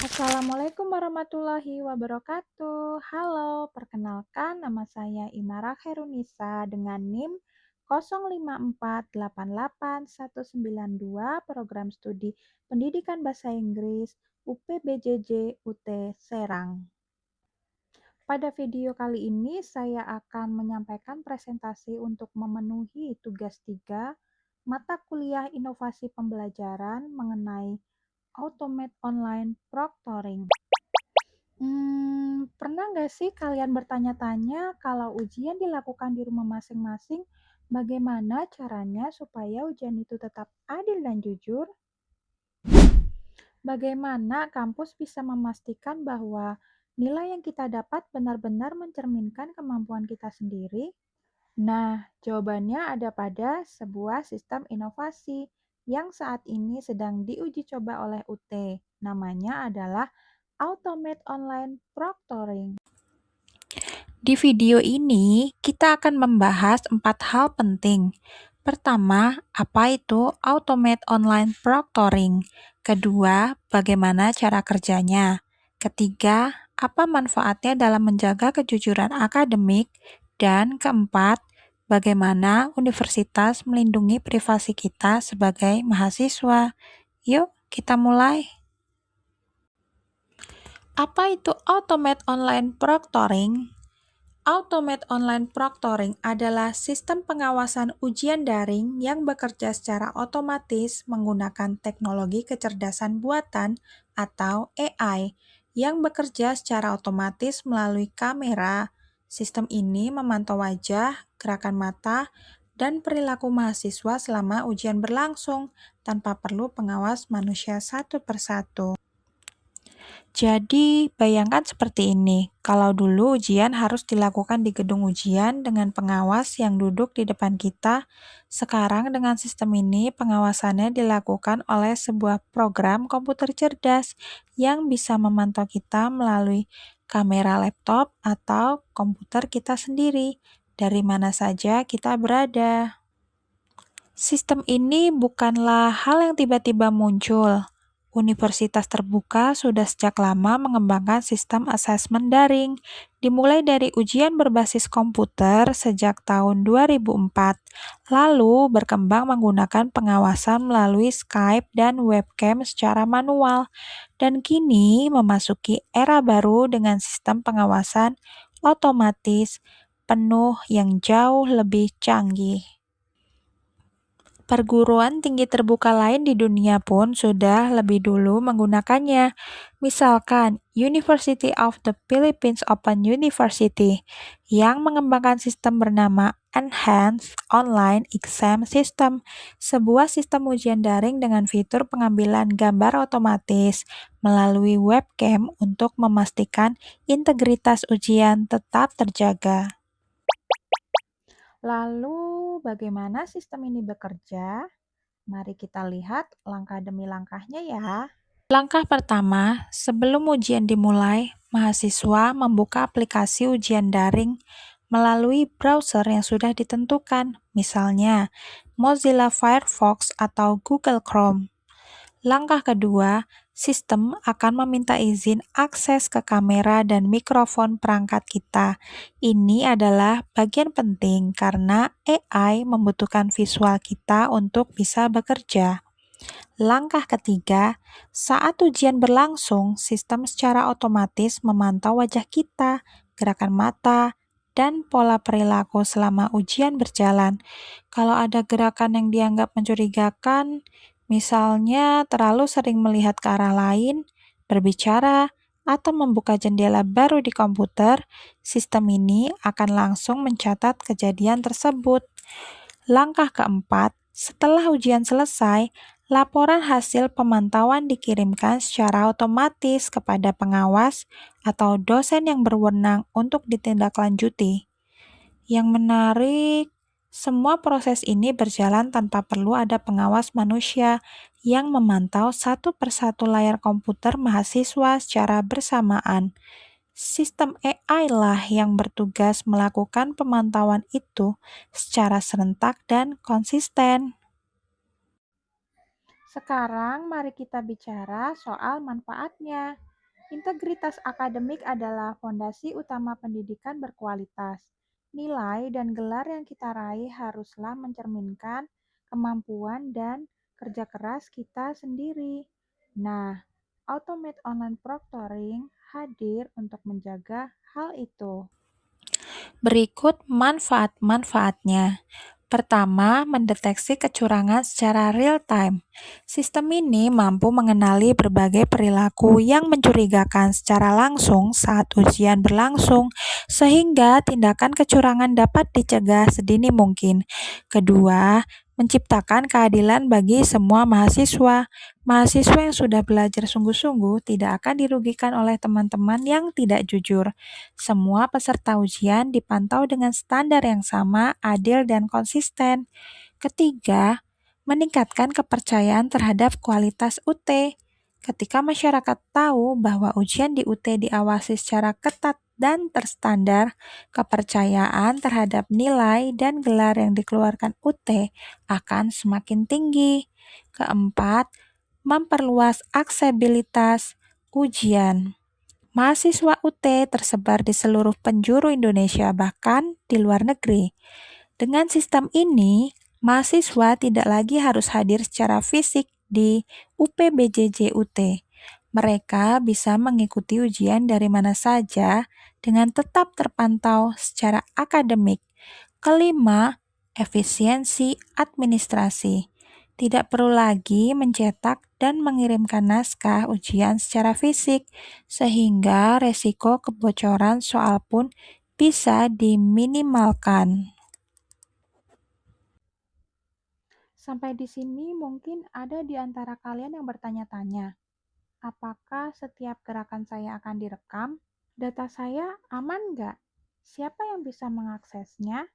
Assalamualaikum warahmatullahi wabarakatuh. Halo, perkenalkan nama saya Imara Khairunisa dengan NIM 05488192 Program Studi Pendidikan Bahasa Inggris UPBJJ UT Serang. Pada video kali ini saya akan menyampaikan presentasi untuk memenuhi tugas 3 mata kuliah inovasi pembelajaran mengenai Automate Online Proctoring. Pernah nggak sih kalian bertanya-tanya kalau ujian dilakukan di rumah masing-masing, bagaimana caranya supaya ujian itu tetap adil dan jujur? Bagaimana kampus bisa memastikan bahwa nilai yang kita dapat benar-benar mencerminkan kemampuan kita sendiri? Nah, jawabannya ada pada sebuah sistem inovasi yang saat ini sedang diuji coba oleh UT. Namanya adalah Automate Online Proctoring. Di video ini, kita akan membahas 4 hal penting. Pertama, apa itu Automate Online Proctoring? Kedua, bagaimana cara kerjanya? Ketiga, apa manfaatnya dalam menjaga kejujuran akademik? Dan keempat, bagaimana universitas melindungi privasi kita sebagai mahasiswa? Yuk, kita mulai. Apa itu Automate Online Proctoring? Automate Online Proctoring adalah sistem pengawasan ujian daring yang bekerja secara otomatis menggunakan teknologi kecerdasan buatan atau AI yang bekerja secara otomatis melalui kamera. Sistem ini memantau wajah, gerakan mata, dan perilaku mahasiswa selama ujian berlangsung tanpa perlu pengawas manusia satu persatu. Jadi, bayangkan seperti ini, kalau dulu ujian harus dilakukan di gedung ujian dengan pengawas yang duduk di depan kita, sekarang dengan sistem ini pengawasannya dilakukan oleh sebuah program komputer cerdas yang bisa memantau kita melalui kamera laptop atau komputer kita sendiri, dari mana saja kita berada. Sistem ini bukanlah hal yang tiba-tiba muncul. Universitas terbuka sudah sejak lama mengembangkan sistem asesmen daring, dimulai dari ujian berbasis komputer sejak tahun 2004, lalu berkembang menggunakan pengawasan melalui Skype dan webcam secara manual, dan kini memasuki era baru dengan sistem pengawasan otomatis penuh yang jauh lebih canggih. Perguruan tinggi terbuka lain di dunia pun sudah lebih dulu menggunakannya. Misalkan, University of the Philippines Open University yang mengembangkan sistem bernama Enhanced Online Exam System, sebuah sistem ujian daring dengan fitur pengambilan gambar otomatis melalui webcam untuk memastikan integritas ujian tetap terjaga. Lalu, bagaimana sistem ini bekerja? Mari kita lihat langkah demi langkahnya ya. Langkah pertama, sebelum ujian dimulai, mahasiswa membuka aplikasi ujian daring melalui browser yang sudah ditentukan, misalnya Mozilla Firefox atau Google Chrome. Langkah kedua, sistem akan meminta izin akses ke kamera dan mikrofon perangkat kita. Ini adalah bagian penting karena AI membutuhkan visual kita untuk bisa bekerja. Langkah ketiga, saat ujian berlangsung, sistem secara otomatis memantau wajah kita, gerakan mata, dan pola perilaku selama ujian berjalan. Kalau ada gerakan yang dianggap mencurigakan, misalnya terlalu sering melihat ke arah lain, berbicara, atau membuka jendela baru di komputer, sistem ini akan langsung mencatat kejadian tersebut. Langkah keempat, setelah ujian selesai, laporan hasil pemantauan dikirimkan secara otomatis kepada pengawas atau dosen yang berwenang untuk ditindaklanjuti. Yang menarik, semua proses ini berjalan tanpa perlu ada pengawas manusia yang memantau satu persatu layar komputer mahasiswa secara bersamaan. Sistem AI lah yang bertugas melakukan pemantauan itu secara serentak dan konsisten. Sekarang mari kita bicara soal manfaatnya. Integritas akademik adalah fondasi utama pendidikan berkualitas. Nilai dan gelar yang kita raih haruslah mencerminkan kemampuan dan kerja keras kita sendiri. Nah, Automate Online Proctoring hadir untuk menjaga hal itu. Berikut manfaat-manfaatnya. Pertama, mendeteksi kecurangan secara real-time. Sistem ini mampu mengenali berbagai perilaku yang mencurigakan secara langsung saat ujian berlangsung, sehingga tindakan kecurangan dapat dicegah sedini mungkin. Kedua, menciptakan keadilan bagi semua mahasiswa. Mahasiswa yang sudah belajar sungguh-sungguh tidak akan dirugikan oleh teman-teman yang tidak jujur. Semua peserta ujian dipantau dengan standar yang sama, adil, dan konsisten. Ketiga, meningkatkan kepercayaan terhadap kualitas UT. Ketika masyarakat tahu bahwa ujian di UT diawasi secara ketat dan terstandar, kepercayaan terhadap nilai dan gelar yang dikeluarkan UT akan semakin tinggi. Keempat, memperluas aksesibilitas ujian. Mahasiswa UT tersebar di seluruh penjuru Indonesia, bahkan di luar negeri. Dengan sistem ini, mahasiswa tidak lagi harus hadir secara fisik di UPBJJ UT. Mereka bisa mengikuti ujian dari mana saja dengan tetap terpantau secara akademik. Kelima, efisiensi administrasi. Tidak perlu lagi mencetak dan mengirimkan naskah ujian secara fisik, sehingga resiko kebocoran soal pun bisa diminimalkan. Sampai di sini mungkin ada di antara kalian yang bertanya-tanya, apakah setiap gerakan saya akan direkam? Data saya aman nggak? Siapa yang bisa mengaksesnya?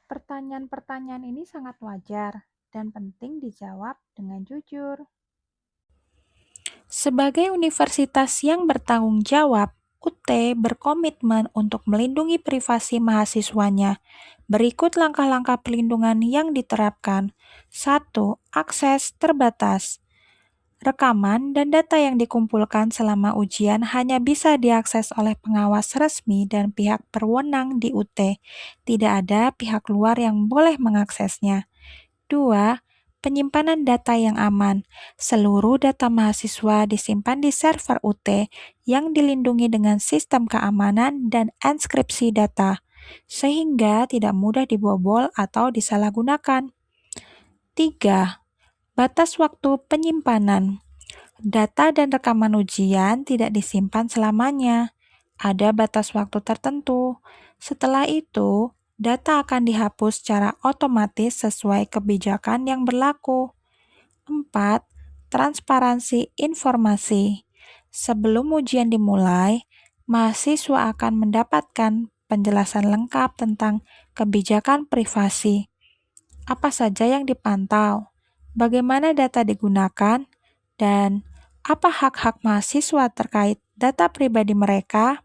Pertanyaan-pertanyaan ini sangat wajar dan penting dijawab dengan jujur. Sebagai universitas yang bertanggung jawab, UT berkomitmen untuk melindungi privasi mahasiswanya. Berikut langkah-langkah pelindungan yang diterapkan. 1. Akses terbatas. Rekaman dan data yang dikumpulkan selama ujian hanya bisa diakses oleh pengawas resmi dan pihak berwenang di UT. Tidak ada pihak luar yang boleh mengaksesnya. 2. Penyimpanan data yang aman. Seluruh data mahasiswa disimpan di server UT yang dilindungi dengan sistem keamanan dan enskripsi data, sehingga tidak mudah dibobol atau disalahgunakan. 3. Batas waktu penyimpanan. Data dan rekaman ujian tidak disimpan selamanya. Ada batas waktu tertentu. Setelah itu, data akan dihapus secara otomatis sesuai kebijakan yang berlaku. 4. Transparansi informasi. Sebelum ujian dimulai, mahasiswa akan mendapatkan penjelasan lengkap tentang kebijakan privasi. Apa saja yang dipantau, bagaimana data digunakan, dan apa hak-hak mahasiswa terkait data pribadi mereka.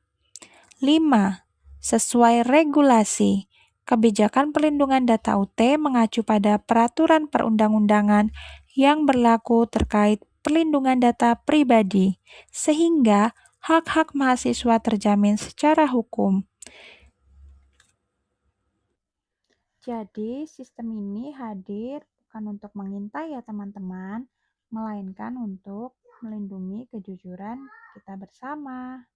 5. Sesuai regulasi. Kebijakan perlindungan data UT mengacu pada peraturan perundang-undangan yang berlaku terkait perlindungan data pribadi, sehingga hak-hak mahasiswa terjamin secara hukum. Jadi, sistem ini hadir bukan untuk mengintai ya teman-teman, melainkan untuk melindungi kejujuran kita bersama.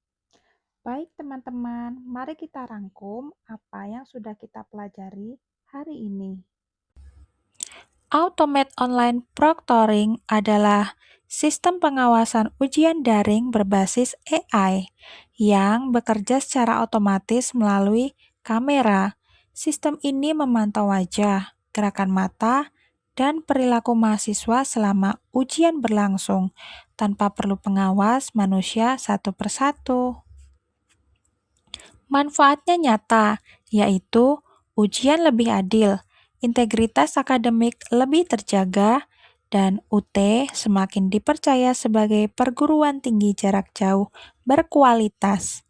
Baik teman-teman, mari kita rangkum apa yang sudah kita pelajari hari ini. Automate Online Proctoring adalah sistem pengawasan ujian daring berbasis AI yang bekerja secara otomatis melalui kamera. Sistem ini memantau wajah, gerakan mata, dan perilaku mahasiswa selama ujian berlangsung tanpa perlu pengawas manusia satu persatu. Manfaatnya nyata, yaitu ujian lebih adil, integritas akademik lebih terjaga, dan UT semakin dipercaya sebagai perguruan tinggi jarak jauh berkualitas.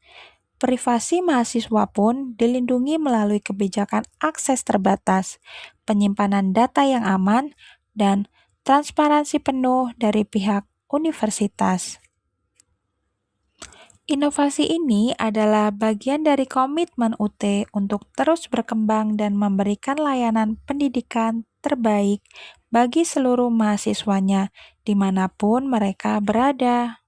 Privasi mahasiswa pun dilindungi melalui kebijakan akses terbatas, penyimpanan data yang aman, dan transparansi penuh dari pihak universitas. Inovasi ini adalah bagian dari komitmen UT untuk terus berkembang dan memberikan layanan pendidikan terbaik bagi seluruh mahasiswanya, dimanapun mereka berada.